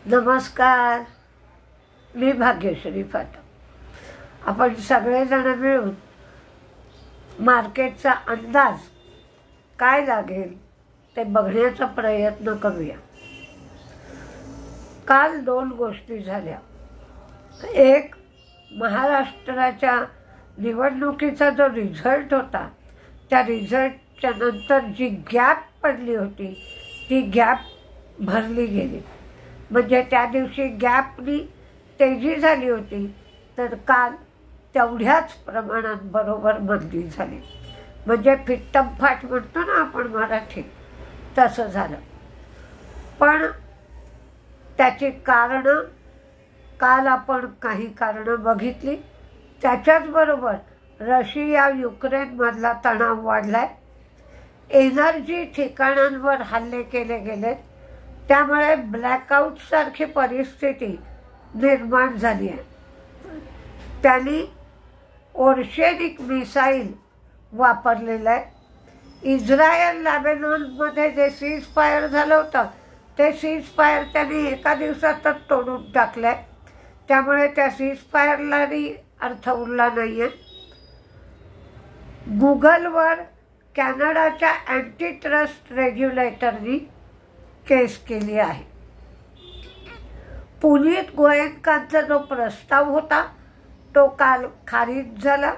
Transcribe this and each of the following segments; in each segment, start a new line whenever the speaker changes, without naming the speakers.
नमस्कार, मी भाग्यश्री फाटक। आपण सगळेजण मिळून मार्केटचा अंदाज काय लागेल ते बघण्याचा प्रयत्न करूया। काल 2 गोष्टी झाल्या। एक, महाराष्ट्राच्या निवडणुकीचा जो रिझल्ट होता त्या रिझल्टच्या नंतर जी गॅप पडली होती ती गॅप भरली गेली। म्हणजे त्या दिवशी गॅपनी तेजी झाली होती, तर काल तेवढ्याच प्रमाणात बरोबर मंदी झाली। म्हणजे फिट्टमफाट म्हणतो ना आपण मराठीत, तसं झालं। पण त्याची कारणं काल आपण काही कारणं बघितली। त्याच्याचबरोबर रशिया युक्रेनमधला तणाव वाढलाय, एनर्जी ठिकाणांवर हल्ले केले गेले, त्यामुळे ब्लॅकआउट सारखी परिस्थिती निर्माण झाली आहे। त्यांनी ओर्शेनिक मिसाईल वापरलेलं आहे। इस्रायल लेबनॉनमध्ये जे सीज फायर झालं होतं ते सीज फायर त्यांनी एका दिवसातच तोडून टाकलंय, त्यामुळे त्या सीज फायरलाही अर्थ उरला नाही आहे। गुगलवर कॅनडाच्या अँटी ट्रस्ट रेग्युलेटरनी केस केली आहे। पुनीत गोयंकांचा जो प्रस्ताव होता तो काल खारिज झाला।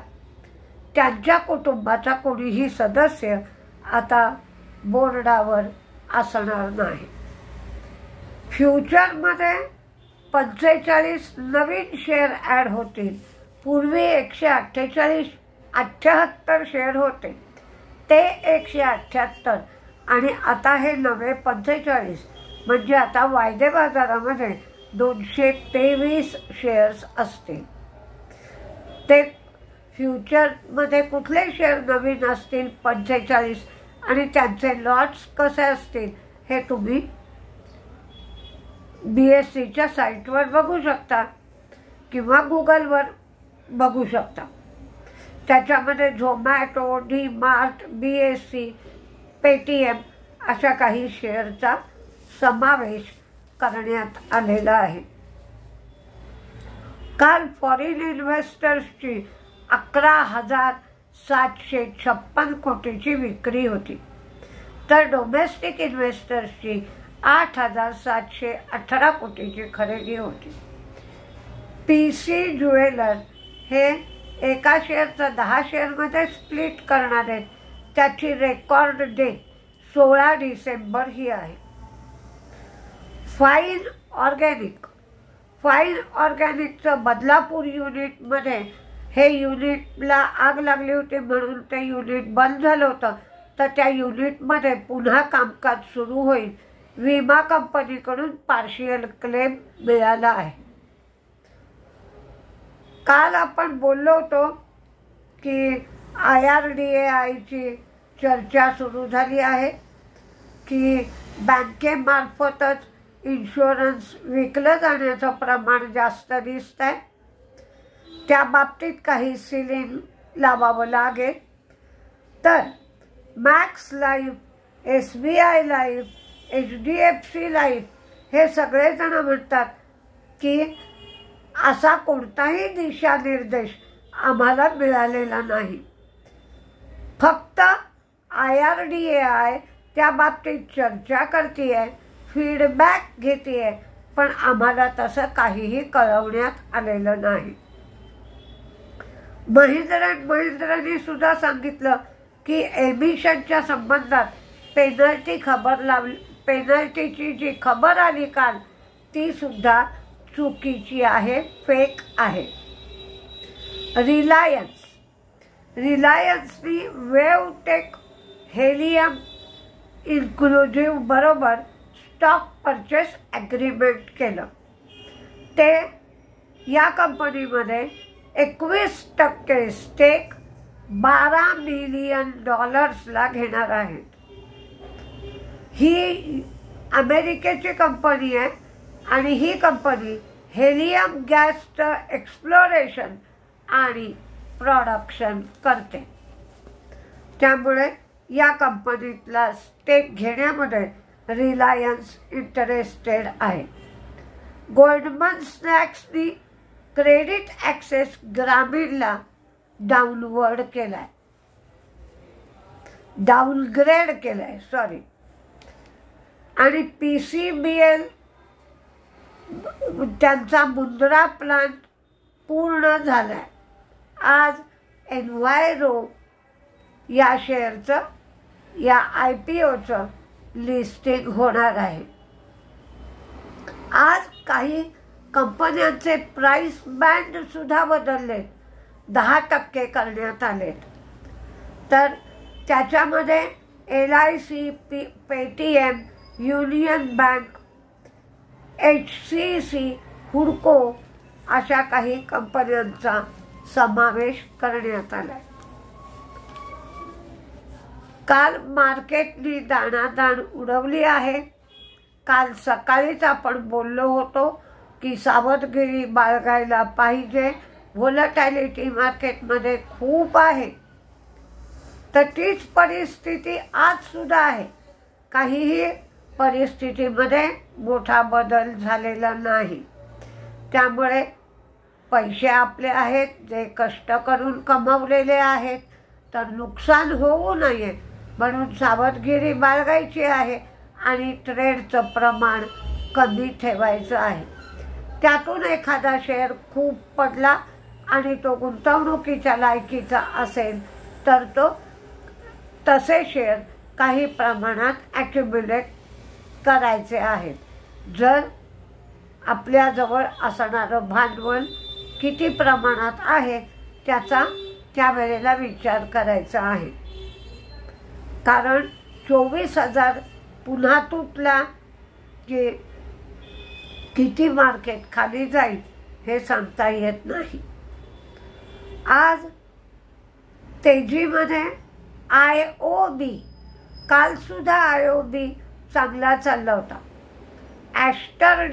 त्यांच्या कुटुंबाचा कोणीही सदस्य आता बोर्डावर असणार नाही। फ्युचरमध्ये 45 नवीन शेअर ॲड होतील। पूर्वी 178 शेअर होते, ते 178 आणि आता हे नवे 45, म्हणजे आता वायदे बाजारामध्ये 223 शेअर्स असतील। ते फ्युचरमध्ये कुठले शेअर नवीन असतील 45 आणि त्यांचे लॉट्स कसे असतील हे तुम्ही BSEच्या साईटवर बघू शकता किंवा गुगलवर बघू शकता। त्याच्यामध्ये झोमॅटो, डीमार्ट, BSE, पेटीएम अशा काही शेअरचा समावेश करण्यात आलेला आहे। काल फॉरेन इन्व्हेस्टर्सची 11,756 कोटीची विक्री होती, तर डोमेस्टिक इन्व्हेस्टर्सची 8,718 कोटीची खरेदी होती। PC ज्वेलर हे एका शेअरचा 10 शेअरमध्ये स्प्लिट करणार आहेत, त्याची रेकॉर्ड डेट 16 डिसेंबर ही आहे। फाईन ऑर्गॅनिकचं बदलापूर युनिटमध्ये हे युनिटला आग लागली होती म्हणून ते युनिट बंद झालं होतं, तर त्या युनिटमध्ये पुन्हा कामकाज सुरू होईल। विमा कंपनीकडून पार्शियल क्लेम मिळाला आहे। काल आपण बोललो होतो की IRDAIची चर्चा सुरू झाली आहे की बँकेमार्फतच इन्शुरन्स विकलं जाण्याचं प्रमाण जास्त दिसत आहे, त्या बाबतीत काही सिलिंग लावावं लागेल। तर max life, SBI life, HDFC life हे सगळेजण म्हणतात की असा कोणताही दिशानिर्देश आम्हाला मिळालेला नाही। फक्त IRDAI त्या बाबतीत चर्चा करते, फीडबॅक घेते, पण आम्हाला तसं काहीही कळवण्यात आलेलं नाही। महिंद्रांनी सुद्धा सांगितलं की एमिशनच्या संबंधात पेनल्टीची जी खबर आली काल ती सुद्धा चुकीची आहे, फेक आहे। रिलायन्सनी वेव्हटेक हेलियम इन्क्लुझिव्ह बरोबर स्टॉक परचेस ॲग्रीमेंट केलं। ते या कंपनीमध्ये 21% स्टेक $12 मिलियन घेणार आहेत। ही अमेरिकेची कंपनी आहे आणि ही कंपनी हेलियम गॅसचं एक्सप्लोरेशन आणि प्रोडक्शन करते, त्यामुळे या कंपनीतला स्टेक घेण्यामध्ये रिलायन्स इंटरेस्टेड आहे। गोल्डमन सॅक्सनी क्रेडिट ॲक्सेस ग्रामीणला डाउनवर्ड केलाय, डाउनग्रेड केलाय सॉरी. आणि PCBL त्यांचा मुंद्रा प्लांट पूर्ण झालाय. आज एनवायरो या शेअरचं, या IPOचं लिस्टिंग होणार आहे. आज काही कंपन्यांचे प्राइस बँड सुद्धा बदलले, 10% करण्यात आलेत. तर त्याच्यामध्ये LIC, Paytm, union bank, HCC, हुडको अशा काही कंपन्यांचा समावेश करण्यात आला. काल मार्केटनी दाणादाण उडवली आहे. काल सकाळीच आपण बोललो होतो की सावधगिरी बाळगायला पाहिजे, व्होलॅटिलिटी मार्केटमध्ये खूप आहे. तर तीच परिस्थिती आज सुद्धा आहे. काहीही परिस्थितीमध्ये मोठा बदल झालेला नाही. त्यामुळे पैसे आपले आहेत, जे कष्ट करून कमवलेले आहेत, तर नुकसान होऊ नये म्हणून सावधगिरी बाळगायची आहे आणि ट्रेडचं प्रमाण कमी ठेवायचं आहे. त्यातून एखादा शेअर खूप पडला आणि तो गुंतवणुकीच्या लायकीचा असेल तर तो तसे शेअर काही प्रमाणात ॲक्युम्युलेट करायचे आहेत. जर आपल्याजवळ असणारं भांडवल किती प्रमाणात आहे त्याचा त्यावेळेला विचार करायचा आहे. कारण 24,000 पुन्हा तुटला की किती मार्केट खाली जाईल हे सांगता येत नाही. आज तेजीमध्ये IOB, कालसुद्धा IOB चांगला चालला होता. Aster,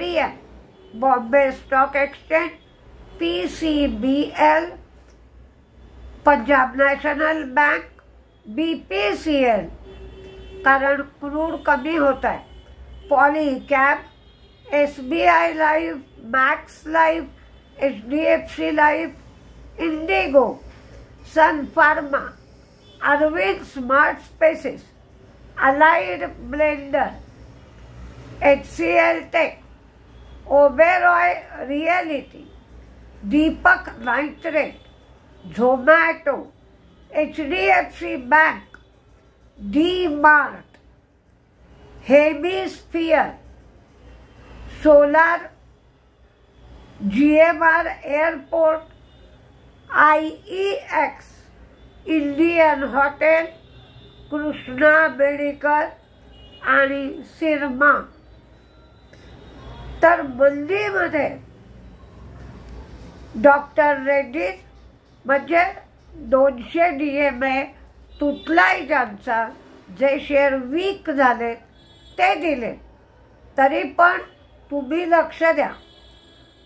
Bombay Stock Exchange, PCBL, Punjab National Bank, BPCL कारण क्रूड कमी होत आहे, Polycab, SBI Life, Max Life, HDFC Life, IndiGo, Sun Pharma, Arvind Smart Spaces, Allied Blender, HCL Tech, Oberoi Realty, Deepak Nitrite, Zomato, HDFC Bank, D-Mart, Hemisphere, Solar, GMR Airport, IEX, Indian Hotel, Krishna Medical आणि सिरमा. तर मंदीमध्ये doctor Reddy's म्हणजे 200 DMA तुटलाय ज्यांचा, जे share weak झाले ते दिले. तरी पण तुम्ही लक्ष द्या,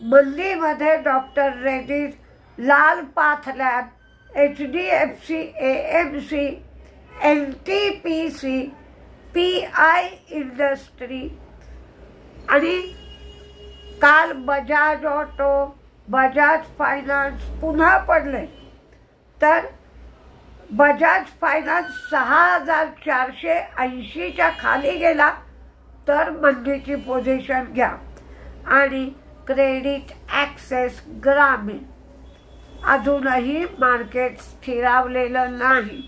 मंदीमध्ये डॉक्टर रेड्डीज, लाल path lab, HDFC, AMC, NTPC, PI industry आणि काल बजाज ऑटो, बजाज फायनान्स पुन्हा पडले. तर बजाज फायनान्स 6,480च्या खाली गेला तर मंदीची पोझिशन घ्या. आणि क्रेडिट ॲक्सेस ग्रामीण अजूनही मार्केट स्थिरावलेलं नाही.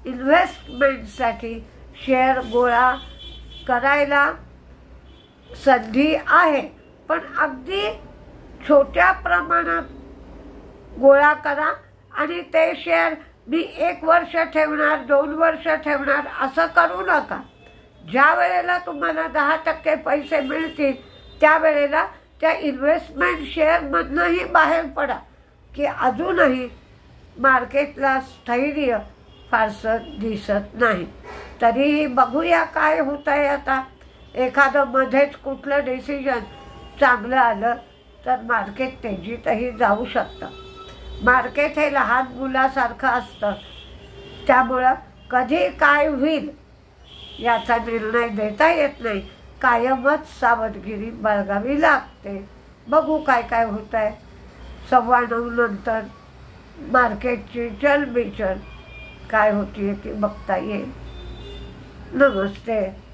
इन्व्हेस्टमेंटसाठी शेअर गोळा करायला संधी आहे, पण अगदी छोट्या प्रमाणात गोळा करा आणि ते शेअर मी 1 वर्ष ठेवणार, 2 वर्ष ठेवणार असं करू नका. ज्या वेळेला तुम्हाला 10% पैसे मिळतील त्यावेळेला त्या इन्व्हेस्टमेंट शेअरमधनंही बाहेर पडा की अजूनही मार्केटला स्थैर्य फारसं दिसत नाही. तरीही बघूया काय होत आहे. आता एखादं मध्येच कुठलं डिसिजन चांगलं आलं तर मार्केट तेजीतही जाऊ शकतं. मार्केट हे लहान मुलासारखं असतं, त्यामुळं कधी काय होईल याचा निर्णय देता येत नाही. कायमच सावधगिरी बाळगावी लागते. बघू काय काय होत आहे. 9:15 नंतर मार्केटची चलबिचल काय होती ती बघता येईल. नमस्ते.